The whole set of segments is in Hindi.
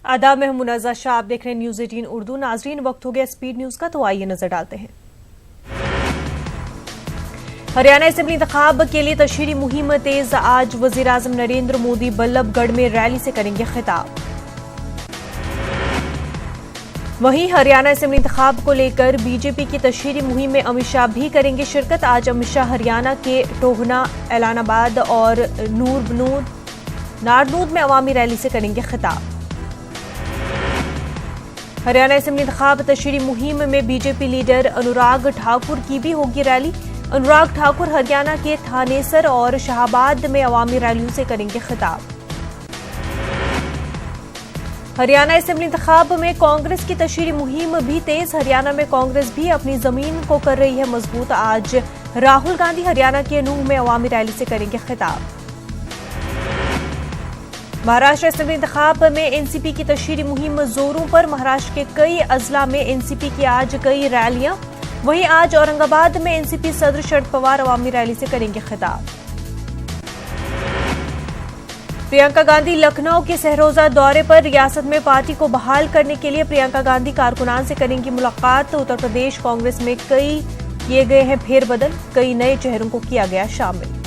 आदाब में मुनज़्ज़ा शाह, आप देख रहे हैं न्यूज़ 18 उर्दू। नाजरीन, वक्त हो गया स्पीड न्यूज का, तो आइए नजर डालते हैं। हरियाणा असेंबली इंतखाब के लिए तशहीरी मुहिम तेज। आज वज़ीर-ए-आज़म नरेंद्र मोदी बल्लभगढ़ में रैली से करेंगे खिताब। वहीं हरियाणा असेंबली इंतखाब को लेकर बीजेपी की तशहीरी मुहिम में अमित शाह भी करेंगे शिरकत। आज अमित शाह हरियाणा के टोहना, ऐलानाबाद और नारनूद में अवामी रैली से करेंगे खिताब। हरियाणा असेंबली इंतखाब तशहीरी मुहिम में बीजेपी लीडर अनुराग ठाकुर की भी होगी रैली। अनुराग ठाकुर हरियाणा के थानेसर और शाहबाद में अवामी रैलियों से करेंगे खिताब। हरियाणा असेंबली इंतखाब में कांग्रेस की तशहीरी मुहिम भी तेज। हरियाणा में कांग्रेस भी अपनी जमीन को कर रही है मजबूत। आज राहुल गांधी हरियाणा के नूह में अवामी रैली से करेंगे खिताब। महाराष्ट्र असेंबली इंतखाब में एनसीपी की तशहीरी मुहिम जोरों पर। महाराष्ट्र के कई अजला में एनसीपी की आज कई रैलियां। वहीं आज औरंगाबाद में एनसीपी सदर शरद पवार अवामी रैली से करेंगे खिताब। प्रियंका गांधी लखनऊ के सहरोजा दौरे पर। रियासत में पार्टी को बहाल करने के लिए प्रियंका गांधी कारकुनान से करेंगी मुलाकात। उत्तर प्रदेश कांग्रेस में कई किए गए हैं फेरबदल, कई नए चेहरों को किया गया शामिल।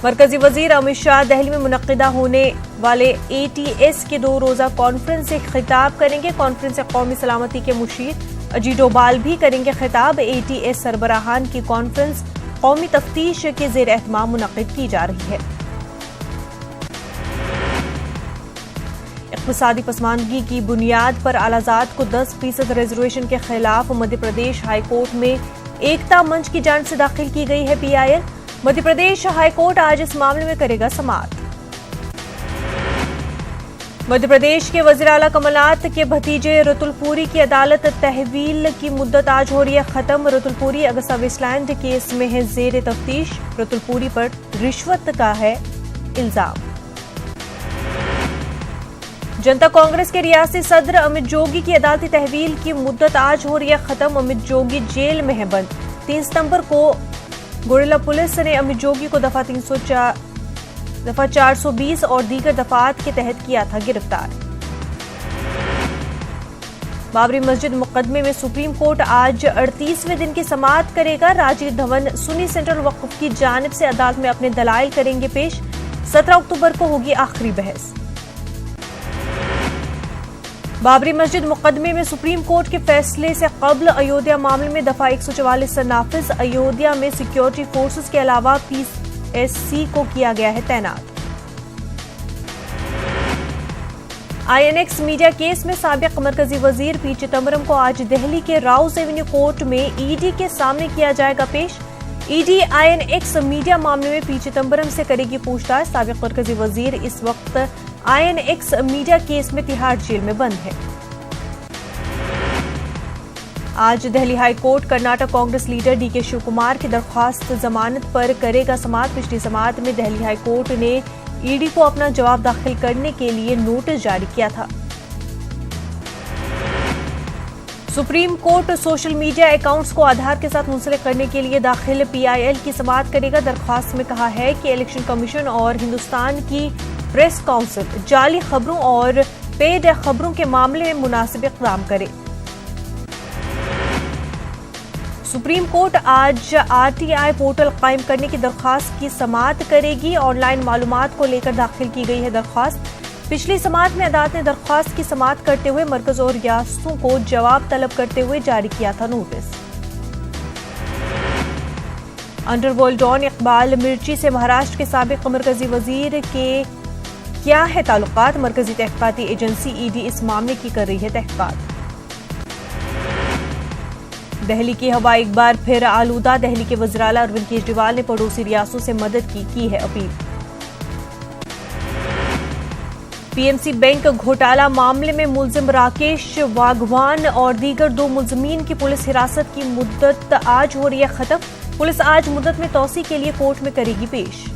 मरकजी वजीर अमित शाह दिल्ली में मुनक्किदा होने वाले एटीएस के 2 रोजा कॉन्फ्रेंस से खिताब करेंगे। कॉन्फ्रेंस से कौमी सलामती के मुशीर अजीत डोभाल भी करेंगे खिताब। एटीएस सरबराहान की कॉन्फ्रेंस कौमी तफ्तीश के जेर एहतमाम मुनक्किद की जा रही है। इक़्तिसादी पसमानदगी की बुनियाद पर आलाजात को 10% रिजर्वेशन के खिलाफ मध्य प्रदेश हाईकोर्ट में एकता मंच की जानिब से दाखिल की गई है पीआईएल। मध्य प्रदेश हाईकोर्ट आज इस मामले में करेगा समाअत। मध्य प्रदेश के वज़ीर आला कमलनाथ के भतीजे रतुल पुरी की अदालत तहवील की मुद्दत आज हो रही है खत्म। Ratul Puri Agusta Westland case में है जेर तफ्तीश। रतुल पुरी पर रिश्वत का है इल्जाम। जनता कांग्रेस के रियासती सदर अमित जोगी की अदालती तहवील की मुद्दत आज हो रही है खत्म। अमित जोगी जेल में है बंद। 3 सितंबर को गोरिल्ला पुलिस ने अमित जोगी को दफा 420 और दीगर दफात के तहत किया था गिरफ्तार। बाबरी मस्जिद मुकदमे में सुप्रीम कोर्ट आज 38वें दिन की समाअत करेगा। राजीव धवन सुन्नी सेंट्रल वक्फ की जानिब से अदालत में अपने दलाइल करेंगे पेश। 17 अक्टूबर को होगी आखिरी बहस। बाबरी मस्जिद मुकदमे में सुप्रीम कोर्ट के फैसले से कबल अयोध्या मामले में दफा 144 से नाफिज। अयोध्या में सिक्योरिटी फोर्सेस के अलावा पीएससी को किया गया है तैनात। आईएनएक्स मीडिया केस में साबिक मरकजी वजीर पी चिदंबरम को आज दिल्ली के राउज एवेन्यू कोर्ट में ईडी के सामने किया जाएगा पेश। ईडी आईएनएक्स मीडिया मामले में पी चिदंबरम से करेगी पूछताछ। साबिक मरकजी वजीर इस वक्त आईएनएक्स मीडिया केस में तिहाड़ जेल में बंद है। आज Delhi high court Karnataka Congress leader DK Shiv Kumar की दरख्वास्त जमानत पर करेगा समाअत। पिछली समाअत में दिल्ली हाई कोर्ट ने ईडी को अपना जवाब दाखिल करने के लिए नोटिस जारी किया था। Supreme court social media accounts को आधार के साथ मुंसलिक करने के लिए दाखिल पीआईएल की समाअत करेगा। दरख्वास्त में कहा है कि इलेक्शन कमीशन और हिंदुस्तान की प्रेस काउंसिल जाली खबरों और पेड खबरों के मामले में मुनासिब इक़दाम करे। सुप्रीम कोर्ट आज आरटीआई पोर्टल कायम करने की दरख्वास्त की समाअत करेगी। ऑनलाइन मालूमात को लेकर दाखिल की गई है दरख्वास्त। पिछली समाअत में अदालत ने दरख्वास्त की समाअत करते हुए मरकज और रियासतों को जवाब तलब करते हुए जारी किया था नोटिस। अंडरवर्ल्ड डॉन इकबाल मिर्ची से महाराष्ट्र के साबिक मरकजी वजीर के क्या है ताल्लुकात। मरकजी तहकीकाती एजेंसी ईडी इस मामले की कर रही है तहकीकात। दिल्ली की हवा एक बार फिर आलूदा। दिल्ली के वज़ीर आला अरविंद केजरीवाल ने पड़ोसी रियासतों से मदद की है अपील। पीएमसी बैंक घोटाला मामले में मुलजिम राकेश वाघवान और दीगर 2 मुलजमीन की पुलिस हिरासत की मुद्दत आज हो रही है खत्म। पुलिस आज मुद्दत में तौसी के लिए कोर्ट में करेगी पेश।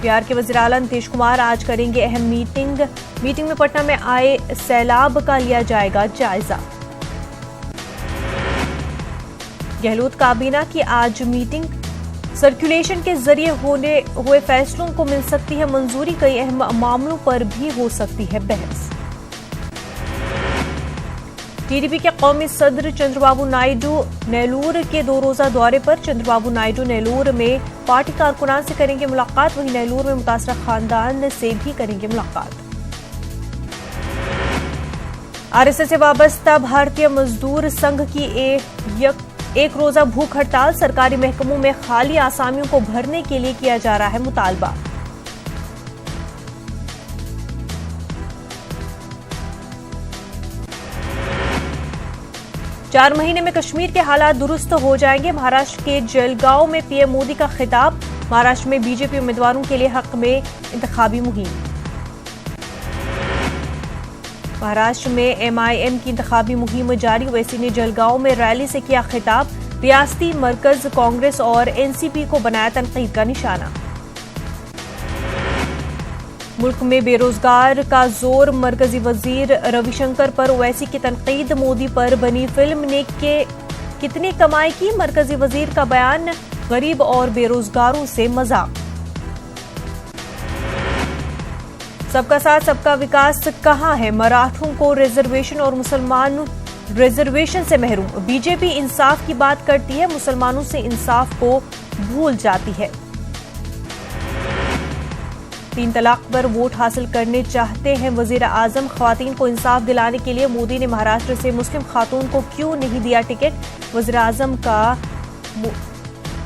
बिहार के वज़ीर आला नीतीश कुमार आज करेंगे अहम मीटिंग में पटना में आए सैलाब का लिया जाएगा जायजा। गहलोत काबीना की आज मीटिंग। सर्कुलेशन के जरिए हुए फैसलों को मिल सकती है मंजूरी, कई अहम मामलों पर भी हो सकती है बहस। टीडीपी के कौमी सदर चंद्रबाबू नायडू नेल्लूर के 2 रोजा दौरे पर। चंद्रबाबू नायडू नेल्लूर में पार्टी कारकुनान से करेंगे मुलाकात, वहीं नेल्लूर में मुतासरा खानदान से भी करेंगे मुलाकात। आरएसएस से वाबस्ता भारतीय मजदूर संघ की एक रोजा भूख हड़ताल। सरकारी महकमों में खाली आसामियों को भरने के लिए किया जा रहा है मुतालबा। चार महीने में कश्मीर के हालात दुरुस्त हो जाएंगे। महाराष्ट्र के जलगांव में पीएम मोदी का खिताब। महाराष्ट्र में बीजेपी उम्मीदवारों के लिए हक में इंतखाबी मुहिम। महाराष्ट्र में एमआईएम की इंतखाबी मुहिम जारी। ओवैसी ने जलगांव में रैली से किया खिताब। रियासती मरकज कांग्रेस और एनसीपी को बनाया तनकीद का निशाना। मुल्क में बेरोजगार का जोर, मरकजी वजीर रविशंकर पर ओवैसी की तनकीद। मोदी पर बनी फिल्म ने कितनी कमाई की, मरकजी वजीर का बयान। गरीब और बेरोजगारों से मजाक। सबका साथ सबका विकास कहां है, मराठों को रिजर्वेशन और मुसलमान रिजर्वेशन से महरूम। बीजेपी इंसाफ की बात करती है, मुसलमानों से इंसाफ को भूल जाती है। 3 तलाक पर वोट हासिल करने चाहते हैं वजीर आजम। ख्वातीन को इंसाफ दिलाने के लिए मोदी ने महाराष्ट्र से मुस्लिम खातून को क्यों नहीं दिया टिकट, वजीर आजम का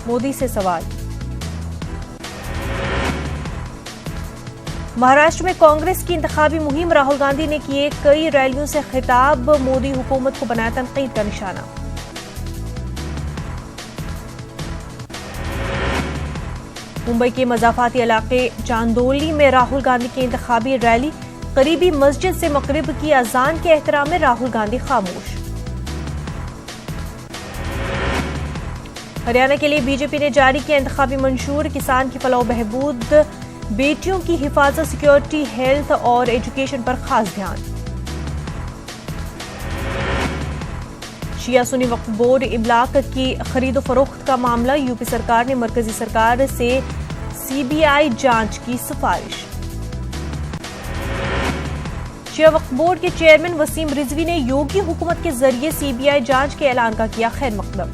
मोदी से सवाल। महाराष्ट्र में कांग्रेस की इंतखाबी मुहिम। राहुल गांधी ने किए कई रैलियों से खिताब। मोदी हुकूमत को बनाया तनकीद का निशाना। मुंबई के मजाफाती इलाके चांदोली में राहुल गांधी की इंतखाबी रैली। करीबी मस्जिद से मगरिब की अजान के एहतराम में राहुल गांधी खामोश। हरियाणा के लिए बीजेपी ने जारी किया इंतखाबी मंशूर। किसान की फलाह बहबूद, बेटियों की हिफाजत, सिक्योरिटी, हेल्थ और एजुकेशन पर खास ध्यान। शिया सुन्नी वक्फ बोर्ड इब्लाक की खरीदो फरोख्त का मामला। यूपी सरकार ने मरकजी सरकार से सीबीआई जांच की सिफारिश। शिया वक्फ बोर्ड के चेयरमैन वसीम रिजवी ने योगी हुकूमत के जरिए सीबीआई जांच के ऐलान का किया खैर मकदम।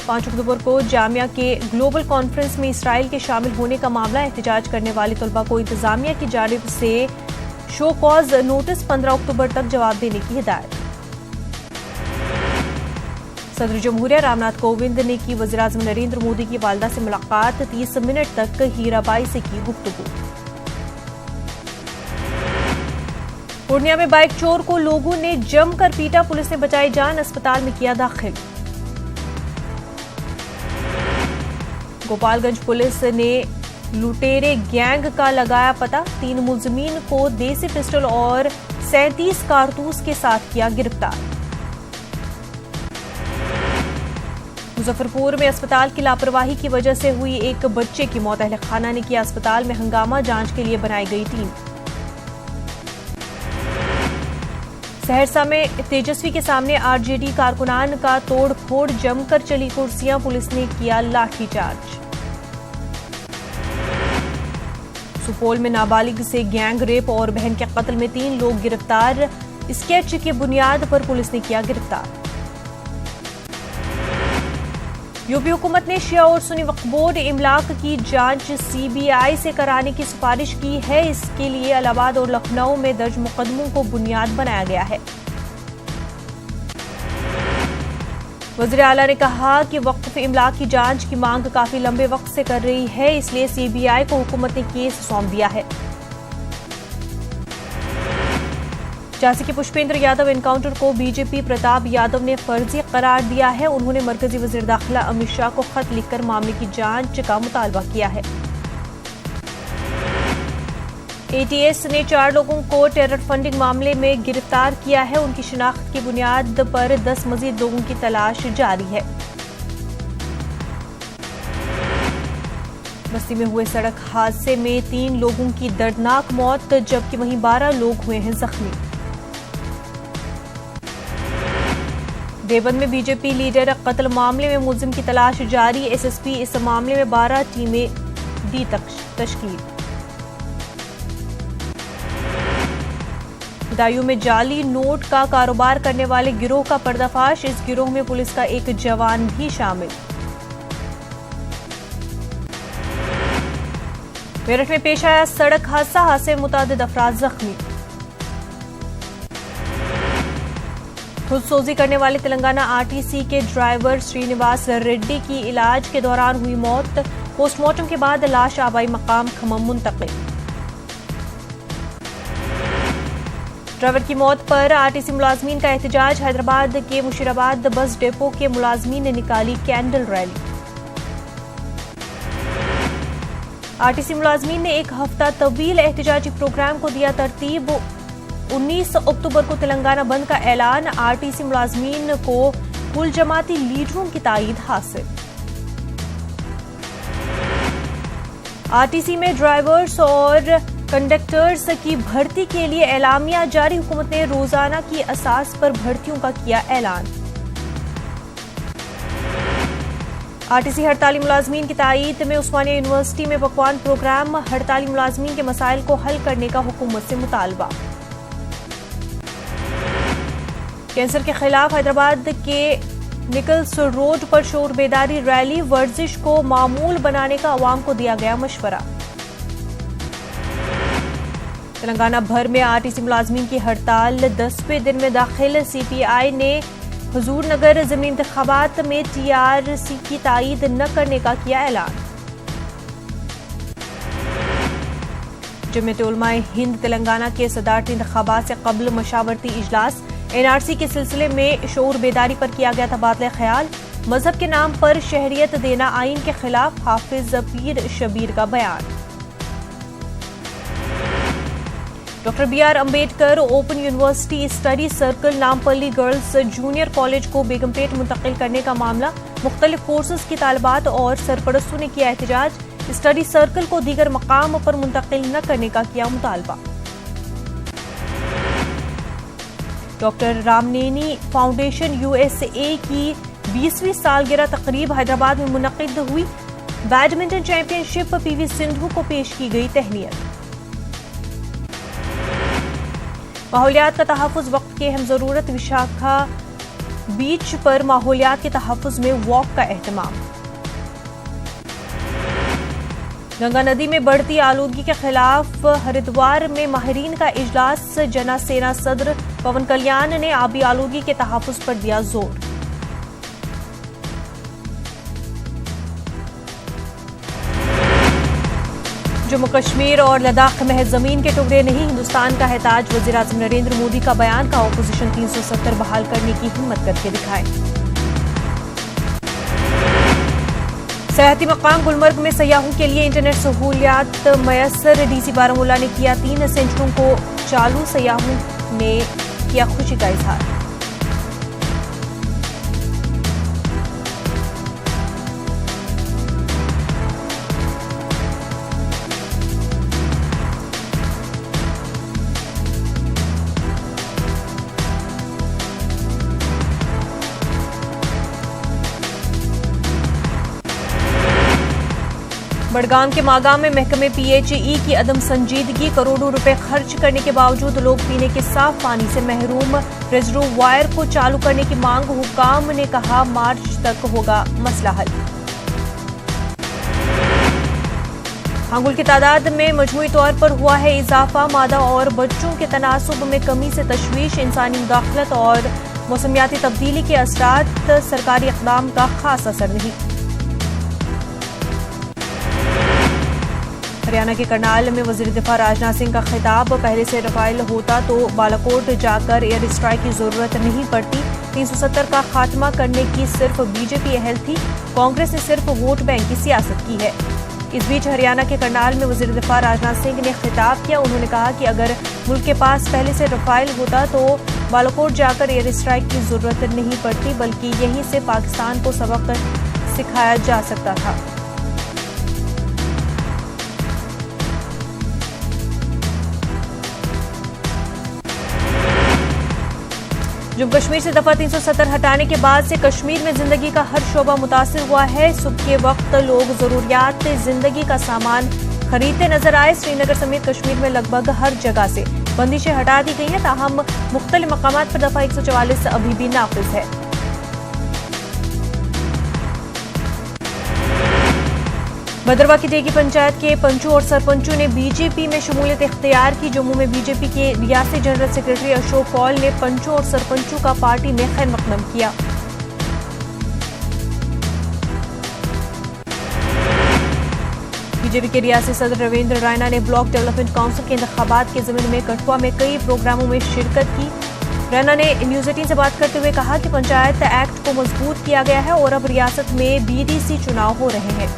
5 अक्टूबर को जामिया के ग्लोबल कॉन्फ्रेंस में इसराइल के शामिल होने का मामला। एहतजाज करने वाले तलबा को इंतजामिया की जानिब से शो कॉज नोटिस 15 अक्टूबर तक जवाब देने की हिदायत। सदर जमहूरिया रामनाथ कोविंद ने की वज़ीर आज़म नरेंद्र मोदी की वालिदा से मुलाकात। 30 मिनट तक हीराबाई से की गुफ्तगू। पूर्णिया में बाइक चोर को लोगों ने जमकर पीटा, पुलिस ने बचाई जान, अस्पताल में किया दाखिल। गोपालगंज पुलिस ने लुटेरे गैंग का लगाया पता। 3 मुलजिमीन को देसी पिस्टल और 37 कारतूस के साथ किया गिरफ्तार। मुजफ्फरपुर में अस्पताल की लापरवाही की वजह से हुई एक बच्चे की मौत। अहले खाना ने किया अस्पताल में हंगामा, जांच के लिए बनाई गई टीम। सहरसा में तेजस्वी के सामने आरजेडी कारकुनान का तोड़-फोड़, जमकर चली कुर्सियां, पुलिस ने किया लाठीचार्ज। सुपौल में नाबालिग से गैंग रेप और बहन के कत्ल में 3 लोग गिरफ्तार। स्केच की बुनियाद पर पुलिस ने किया गिरफ्तार। यूपी हुकूमत ने शिया और सुन्नी वक्फ बोर्ड इमलाक की जांच सीबीआई से कराने की सिफारिश की है। इसके लिए इलाहाबाद और लखनऊ में दर्ज मुकदमों को बुनियाद बनाया गया है। वज़ीर आला ने कहा कि वक्फ इमलाक की जांच की मांग काफी लंबे वक्त से कर रही है, इसलिए सीबीआई को हुकूमत ने केस सौंप दिया है। झांसी के पुष्पेंद्र यादव एनकाउंटर को बीजेपी प्रताप यादव ने फर्जी करार दिया है। उन्होंने मरकजी वज़ीर दाखिला अमित शाह को खत लिखकर मामले की जांच का मुतालबा किया है। एटीएस ने 4 लोगों को टेरर फंडिंग मामले में गिरफ्तार किया है। उनकी शिनाख्त की बुनियाद पर 10 मजीद लोगों की तलाश जारी है। बस्ती में हुए सड़क हादसे में 3 लोगों की दर्दनाक मौत, जबकि वहीं 12 लोग हुए हैं जख्मी। देवबंद में बीजेपी लीडर कत्ल मामले में मुलजिम की तलाश जारी। एसएसपी इस मामले में 12 टीमें दी तश्कील। बदायूं में जाली नोट का कारोबार करने वाले गिरोह का पर्दाफाश। इस गिरोह में पुलिस का एक जवान भी शामिल। मेरठ में पेश आया सड़क हादसे में मुतादिद अफराद जख्मी। खुदसोजी करने वाले तेलंगाना आरटीसी के ड्राइवर श्रीनिवास रेड्डी की इलाज के दौरान हुई मौत। पोस्टमार्टम के बाद लाश आबाई मकाम खम्मम मुंतकिल। ड्राइवर की मौत पर आरटीसी मुलाजमीन का एहतजाज। हैदराबाद के मुशीराबाद बस डिपो के मुलाजमीन ने निकाली कैंडल रैली। आरटीसी मुलाजमीन ने एक हफ्ता तवील एहतजाजी प्रोग्राम को दिया तरतीब। 19 अक्टूबर को तेलंगाना बंद का ऐलान। आरटीसी मुलाजमीन को कुल जमाती लीडरों की ताईद हासिल। आरटीसी में ड्राइवर्स और कंडक्टर्स की भर्ती के लिए एलामिया जारी। हुकूमत ने रोजाना की असास पर भर्तियों का किया ऐलान। आरटीसी हड़ताली मुलाजमीन की ताईद में उस्मानिया यूनिवर्सिटी में पकवान प्रोग्राम। हड़ताली मुलाजमीन के मसाइल को हल करने का हुकूमत से मुतालबा। कैंसर के खिलाफ हैदराबाद के निकल्स रोड पर शोर बेदारी रैली। वर्जिश को मामूल बनाने का अवाम को दिया गया मशवरा। तेलंगाना भर में आरटीसी मुलाजमीन की हड़ताल 10वें दिन में दाखिल। सीपीआई ने हुजूर नगर ज़िमनी इंतखाबात में टीआरसी की ताईद न करने का किया ऐलान। जमीयत उलमाए हिंद तेलंगाना के सदारती इंतखाबात से कबल मशावरती इजलास। एनआरसी के सिलसिले में शऊर बेदारी पर किया गया तबादला ख्याल। मजहब के नाम पर शहरियत देना आईन के खिलाफ। हाफिज पीर शबीर का बयान। Doctor BR Ambedkar open university study circle Nampally girls junior college को बेगमपेट मुंतकिल करने का मामला। मुख्तलिफ कोर्सेज की तालिबात और सरपरस्तों ने किया एहतजाज। स्टडी सर्कल को दीगर मकाम पर मुंतकिल न करने का किया मुतालबा। डॉक्टर रामनेनी फाउंडेशन यूएसए की 20वीं सालगिरह तकरीब हैदराबाद में मुनक्किद हुई। बैडमिंटन चैंपियनशिप पीवी सिंधु को पेश की गई तहनीयत। माहौलियात का तहफ़्फ़ुज़ वक्त के अहम ज़रूरत। विशाखा बीच पर माहौलियात के तहफ़्फ़ुज़ में वॉक का एहतमाम। गंगा नदी में बढ़ती आलूदगी के खिलाफ हरिद्वार में माहिरीन का इजलास। जना सेना सदर पवन कल्याण ने आबी आलूदगी के तहफ़्फ़ुज़ पर दिया जोर। जम्मू कश्मीर और लद्दाख महज जमीन के टुकड़े नहीं, हिंदुस्तान का है ताज। वज़ीर-ए-आज़म नरेंद्र मोदी का बयान। का ऑपोजिशन 370 बहाल करने की हिम्मत करके दिखाए। सयाहती मकाम गुलमर्ग में सयाहों के लिए इंटरनेट सहूलियात मयसर। डीसी बारामूला ने किया 3 सेंटरों को चालू। सयाहों ने किया खुशी का इजहार। बड़गाम के मागाम में महकमे पीएचई की अदम संजीदगी। करोड़ों रुपए खर्च करने के बावजूद लोग पीने के साफ पानी से महरूम। रिजर्वायर को चालू करने की मांग। हुकाम ने कहा मार्च तक होगा मसला हल। हांगुल की तादाद में मजमूई तौर पर हुआ है इजाफा। मादा और बच्चों के तनासुब में कमी से तशवीश। इंसानी मुदाखलत और मौसमियाती तब्दीली के असरात। सरकारी इक़दाम का खास असर नहीं। हरियाणा के करनाल में वज़ीर दिफा राजनाथ सिंह का खिताब। पहले से रफाइल होता तो बालाकोट जाकर एयर स्ट्राइक की जरूरत नहीं पड़ती। 370 का खात्मा करने की सिर्फ बीजेपी अहल थी। कांग्रेस ने सिर्फ वोट बैंक की सियासत की है। इस बीच हरियाणा के करनाल में वज़ीर दिफा राजनाथ सिंह ने खिताब किया। उन्होंने कहा कि अगर मुल्क के पास पहले से रफाइल होता तो बालाकोट जाकर एयर स्ट्राइक की जरूरत नहीं पड़ती, बल्कि यहीं से पाकिस्तान को सबक सिखाया जा सकता था। जम्मू कश्मीर से दफा 370 हटाने के बाद से कश्मीर में जिंदगी का हर शोबा मुतासिर हुआ है। सुबह के वक्त लोग जरूरियात जिंदगी का सामान खरीदते नजर आए। श्रीनगर समेत कश्मीर में लगभग हर जगह से बंदिशें हटा दी गई हैं, ताहम मुख्तलिफ मकामात पर दफा 144 अभी भी नाफिज है। भद्रवा की टेगी पंचायत के पंचों और सरपंचों ने बीजेपी में शमूलियत इख्तियार की। जम्मू में बीजेपी के रियासती जनरल सेक्रेटरी अशोक कौल ने पंचों और सरपंचों का पार्टी में खैर मकदम किया। बीजेपी के रियासती सदर रविंद्र रैना ने ब्लॉक डेवलपमेंट काउंसिल के इंतखाबात के ज़मीन में कठुआ में कई प्रोग्रामों में शिरकत की। रैना ने न्यूज़ 18 से बात करते हुए कहा कि पंचायत एक्ट को मजबूत किया गया है और अब रियासत में बीडीसी चुनाव हो रहे हैं।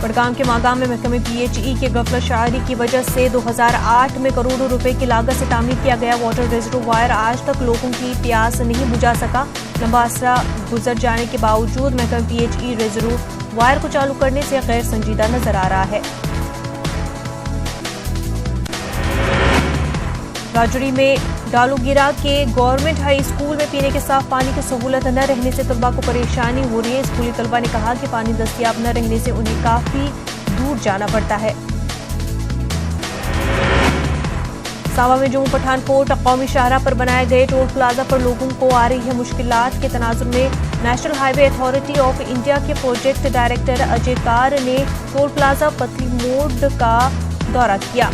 बड़गाम के मागाम में महकमे PHE के गफलत शायरी की वजह से 2008 में करोड़ों रुपए की लागत से तामीर किया गया वाटर रिजर्वायर आज तक लोगों की प्यास नहीं बुझा सका। लंबा अरसा गुजर जाने के बावजूद महकमे PHE रिजर्वायर को चालू करने से गैर संजीदा नजर आ रहा है। राजौरी में डालूगिरा के गवर्नमेंट हाई स्कूल में पीने के साफ पानी की सहूलत न रहने से तलबा को परेशानी हो रही है। स्कूली तलबा ने कहा कि पानी दस्तयाब न रहने से उन्हें काफी दूर जाना पड़ता है। सावा में जम्मू पठानकोट कौमी शाहराह पर बनाए गए टोल प्लाजा पर लोगों को आ रही है मुश्किलात के तनाजुर में national highway authority of India के प्रोजेक्ट डायरेक्टर अजय कार ने टोल प्लाजा पतली मोड़ का दौरा किया।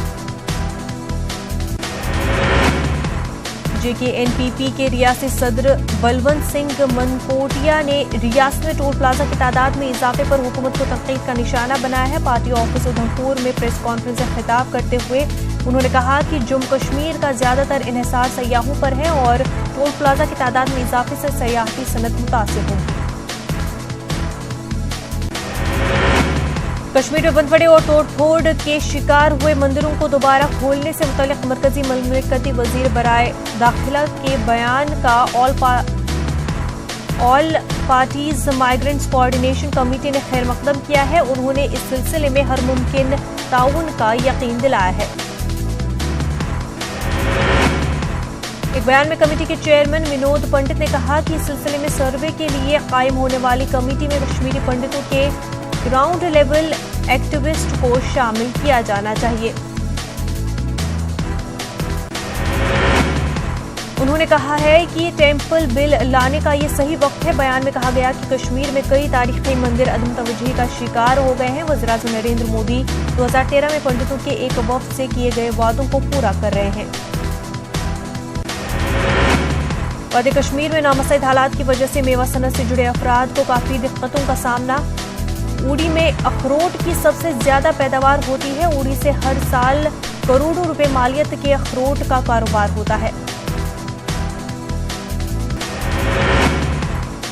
JKNPP के रियासती सदर बलवंत सिंह मनकोटिया ने रियासत में टोल प्लाजा की तादाद में इजाफे पर हुकूमत को तनकीद का निशाना बनाया है। पार्टी ऑफिस उधमपुर में प्रेस कॉन्फ्रेंस से खिताब करते हुए उन्होंने कहा कि जम्मू कश्मीर का ज्यादातर इन्हिसार सयाहों पर है और टोल प्लाजा की तादाद में इजाफे से सयाहती सनत मुतासिर होगी। कश्मीर में बंद पड़े और तोड़फोड़ के शिकार हुए मंदिरों को दोबारा खोलने से मुतल्लिक मरकजी ममलिकती वजीर बराए दाखिला के बयान का all parties migrants coordination committee ने खैर मकदम किया है। उन्होंने इस सिलसिले में हर मुमकिन ताउन का यकीन दिलाया है। एक बयान में कमेटी के चेयरमैन विनोद पंडित ने कहा कि इस सिलसिले में सर्वे के लिए कायम होने वाली कमेटी में कश्मीरी पंडितों के ग्राउंड लेवल एक्टिविस्ट को शामिल किया जाना चाहिए। उन्होंने कहा है कि टेंपल बिल लाने का ये सही वक्त है। बयान में कहा गया कि कश्मीर में कई तारीखी मंदिर अदम तवज्जुही का शिकार हो गए हैं। वज़ीर-ए-आज़म नरेंद्र मोदी 2013 में पंडितों के एक वफ्द से किए गए वादों को पूरा कर रहे हैं। वादी कश्मीर में नामसद हालात की वजह से मेवा सनत से जुड़े अफराद को काफी दिक्कतों का सामना। उड़ी में अखरोट की सबसे ज्यादा पैदावार होती है। उड़ी से हर साल करोड़ों रुपए मालियत के अखरोट का कारोबार होता है।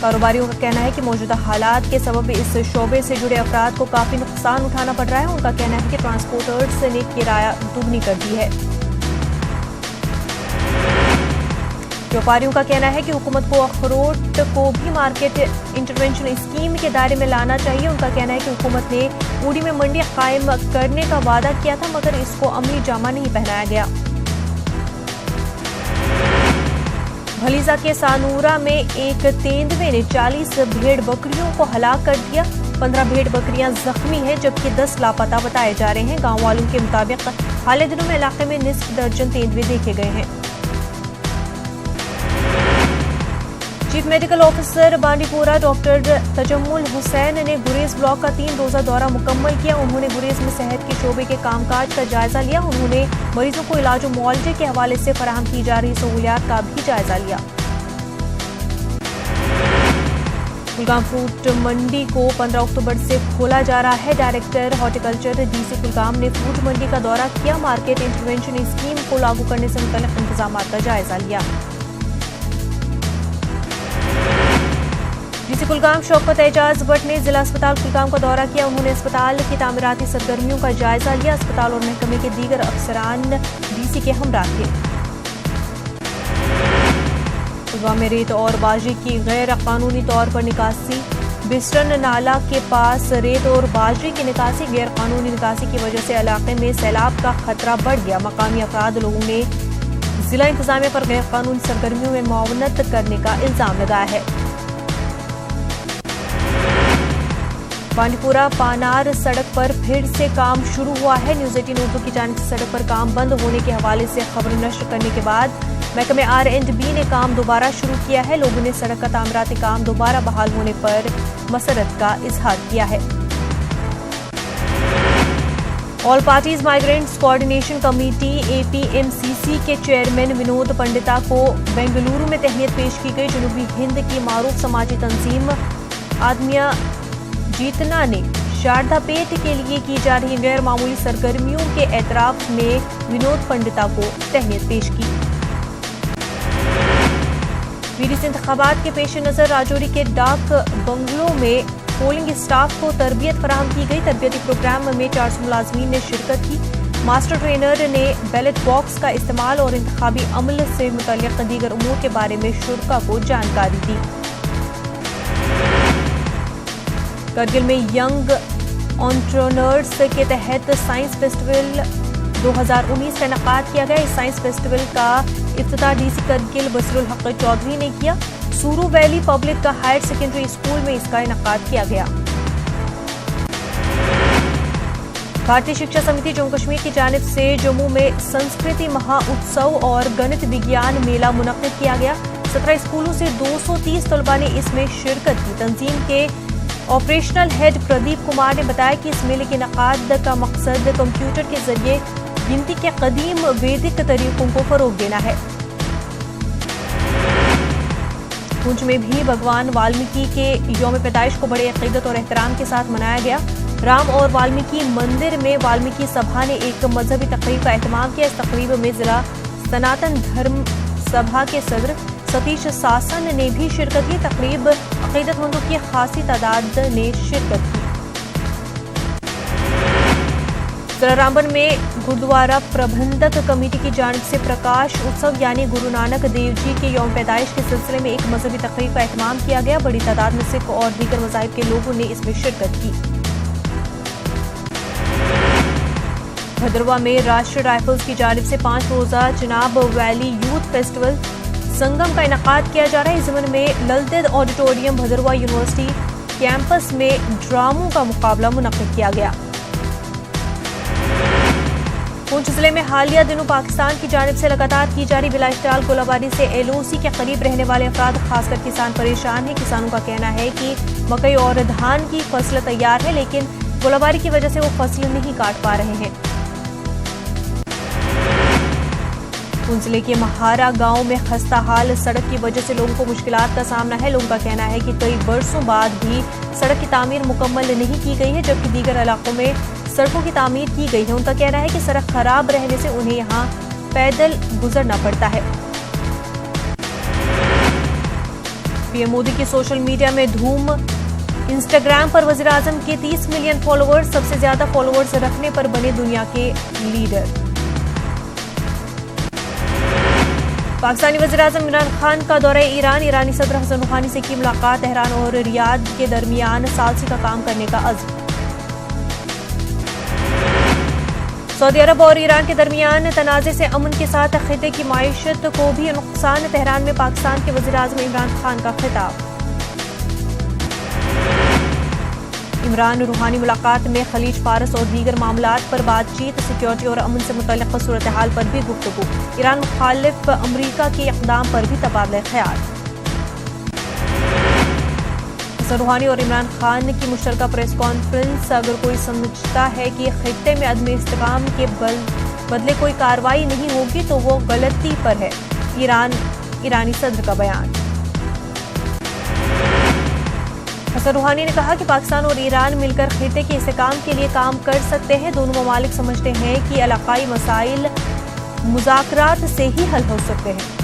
कारोबारियों का कहना है कि मौजूदा हालात के सबब इस शोबे से जुड़े अफराद को काफी नुकसान उठाना पड़ रहा है। उनका कहना है कि ट्रांसपोर्टर्स ने किराया दुगनी कर दी है। व्यापारियों का कहना है कि हुकूमत को अखरोट को भी मार्केट इंटरवेंशन स्कीम के दायरे में लाना चाहिए। उनका कहना है कि हुकूमत ने उड़ी में मंडी कायम करने का वादा किया था, मगर इसको अमली जामा नहीं पहनाया गया। भलीजा के सानूरा में एक तेंदुए ने 40 भेड़ बकरियों को हलाक कर दिया। 15 भेड़ बकरियां जख्मी हैं, जबकि 10 लापता बताए जा रहे हैं। गांव वालों के मुताबिक हाल ही दिनों में इलाके में निस्फ दर्जन तेंदुए देखे गए हैं। Chief medical officer Bandipora doctor Tajammul Hussain ने गुरेज ब्लॉक का 3 रोजा दौरा मुकम्मल किया। उन्होंने गुरेज में सेहत के शोबे के कामकाज का जायजा लिया। उन्होंने मरीजों को इलाज और मुआवजे के हवाले से फराहम की जा रही सहूलियात का भी जायजा लिया। कुलगाम फ्रूट मंडी को 15 अक्टूबर से खोला जा रहा है। डायरेक्टर हॉर्टिकल्चर DC कुलगाम ने फ्रूट मंडी का दौरा किया। मार्केट इंटरवेंशन स्कीम को लागू करने से मुतल्लिक इंतजाम का जायजा लिया। DC कुलगाम शौकत एजाज भट्ट ने जिला अस्पताल कुलगाम का दौरा किया। उन्होंने अस्पताल की तामीराती सरगर्मियों का जायजा लिया। अस्पताल और महकमे के दीगर अफसरान DC के हमरा थे। सुबह में रेत और बाजरी की गैर कानूनी तौर पर निकासी। बिस्टन नाला के पास रेत और बाजरी की निकासी, गैर कानूनी निकासी की वजह से इलाके में सैलाब का खतरा बढ़ गया। मकामी अफराद लोगों ने जिला इंतजामिया पर गैर कानूनी सरगर्मियों में मुआवनत करने का इल्जाम लगाया है। बांडीपुरा पानार सड़क पर फिर से काम शुरू हुआ है। न्यूज 18 उर्दू की जानिब से सड़क पर काम बंद होने के हवाले से खबर नश्र करने के बाद महकमे R&B ने काम दोबारा शुरू किया है। लोगों ने सड़क का तामीराती काम दोबारा बहाल होने पर मसरत का इजहार किया है। All parties migrants coordination committee APMCC के चेयरमैन विनोद पंडिता को बेंगलुरु में तहनीत पेश की गई। जनूबी हिंद की मारूफ समाजी तंजीम आदमिया जीतना ने शारदापेट के लिए की जा रही गैर मामूली सरगर्मियों के एतराफ में विनोद पंडिता को तहनीत पेश की। वीडीसी इंतखाबात के पेश नजर राजौरी के डाक बंगलों में पोलिंग स्टाफ को तरबियत फराहम की गई। तरबियती प्रोग्राम में 400 मुलाजमीन ने शिरकत की। मास्टर ट्रेनर ने बैलेट बॉक्स का इस्तेमाल और इंतखाबी अमल से मुतल्लिक दीगर उमूर के बारे में शुरा को जानकारी दी। करगिल में यंग एंटरप्रेन्योर्स के तहत साइंस फेस्टिवल 2019 का इनेकाद किया गया। इस साइंस फेस्टिवल का इफ्तिताह DC करगिल बसरुल हक चौधरी ने किया। सूरू वैली पब्लिक का हायर सेकेंडरी स्कूल में इसका इनेकाद किया गया। भारतीय शिक्षा समिति जम्मू कश्मीर की जानिब से जम्मू में संस्कृति महाउत्सव और गणित विज्ञान मेला मुनक्किद किया गया। 17 स्कूलों से 230 तलबा ने इसमें शिरकत की। तंजीम के ऑपरेशनल हेड प्रदीप कुमार ने बताया कि इस मेले के इनेकाद का मकसद कंप्यूटर के जरिए गिनती के कदीम वैदिक तरीकों को फरोग देना है। पुंछ में भी भगवान वाल्मीकि के यौम पैदाइश को बड़े अकीदत और एहतराम के साथ मनाया गया। राम और वाल्मीकि मंदिर में वाल्मीकि सभा ने एक मजहबी तकरीब का एहतमाम किया। इस तकरीब में जिला सनातन धर्म सभा के सदर सतीश सासन ने भी शिरकत की। तकरीब अकीदतमंदों की खासी तादाद ने शिरकत की। रामबन में गुरुद्वारा प्रबंधक कमेटी की जानिब से प्रकाश उत्सव यानी गुरु नानक देव जी के यौम पैदाइश के सिलसिले में एक मजहबी तकरीब का एहतमाम किया गया। बड़ी तादाद में सिख और दीगर मज़ाहिब के लोगों ने इसमें शिरकत की। भद्रवा में राष्ट्रीय राइफल्स की जानिब से 5 रोजा चिनाब वैली यूथ फेस्टिवल संगम का इनेकाद किया जा रहा है। इस ज़मन में ललतेद ऑडिटोरियम भद्रवा यूनिवर्सिटी कैंपस में ड्रामों का मुकाबला मुनक्किद किया गया। पुंछ जिले में हालिया दिनों पाकिस्तान की जानिब से लगातार की जा रही बिलाइफ्ताल गोलाबारी से LOC के करीब रहने वाले अफराद खासकर किसान परेशान हैं। किसानों का कहना है कि मकई और धान की फसल तैयार है, लेकिन गोलाबारी की वजह से वो फसल नहीं काट पा रहे हैं। पुंछ जिले के महारा गांव में खस्ता हाल सड़क की वजह से लोगों को मुश्किलात का सामना है। लोगों का कहना है कि कई बरसों बाद भी सड़क की तामीर मुकम्मल नहीं की गई है, जबकि दीगर इलाकों में सड़कों की तामीर की गई है। उनका कहना है कि सड़क खराब रहने से उन्हें यहाँ पैदल गुजरना पड़ता है। पीएम मोदी की सोशल मीडिया में धूम। इंस्टाग्राम पर वज़ीर आज़म के 30 मिलियन फॉलोअर्स, सबसे ज्यादा फॉलोअर्स रखने पर बने दुनिया के लीडर। पाकिस्तानी वज़ीर आज़म इमरान खान का दौरा ईरान। ईरानी सदर हसन रूहानी से की मुलाकात। तेहरान और रियाद के दरमियान सालसी का काम करने का अज़्म। सऊदी अरब और ईरान के दरमियान तनाज़े से अमन के साथ खिते की माईशत को भी नुकसान। तेहरान में पाकिस्तान के वज़ीर आज़म इमरान खान का खिताब। इमरान रूहानी मुलाकात में खलीज फारस और दीगर मामलात पर बातचीत। सिक्योरिटी और अमन से मुतल्लिक़ सूरत हाल पर भी गुफ्तगू। ईरान मुखालिफ अमरीका के इक़दाम पर भी तबादला ख्याल। हसन रूहानी और इमरान खान की मुश्तरका प्रेस कॉन्फ्रेंस। अगर कोई समझता है कि खित्ते में अदम इस्तेकाम के बदले कोई कार्रवाई नहीं होगी तो वो गलती पर है। ईरानी सदर का बयान। हसन रूहानी ने कहा कि पाकिस्तान और ईरान मिलकर खित्ते के इस्तेकाम के लिए काम कर सकते हैं। दोनों ममालिक समझते हैं कि इलाकाई मसाइल मुज़ाकरात से ही हल हो सकते हैं।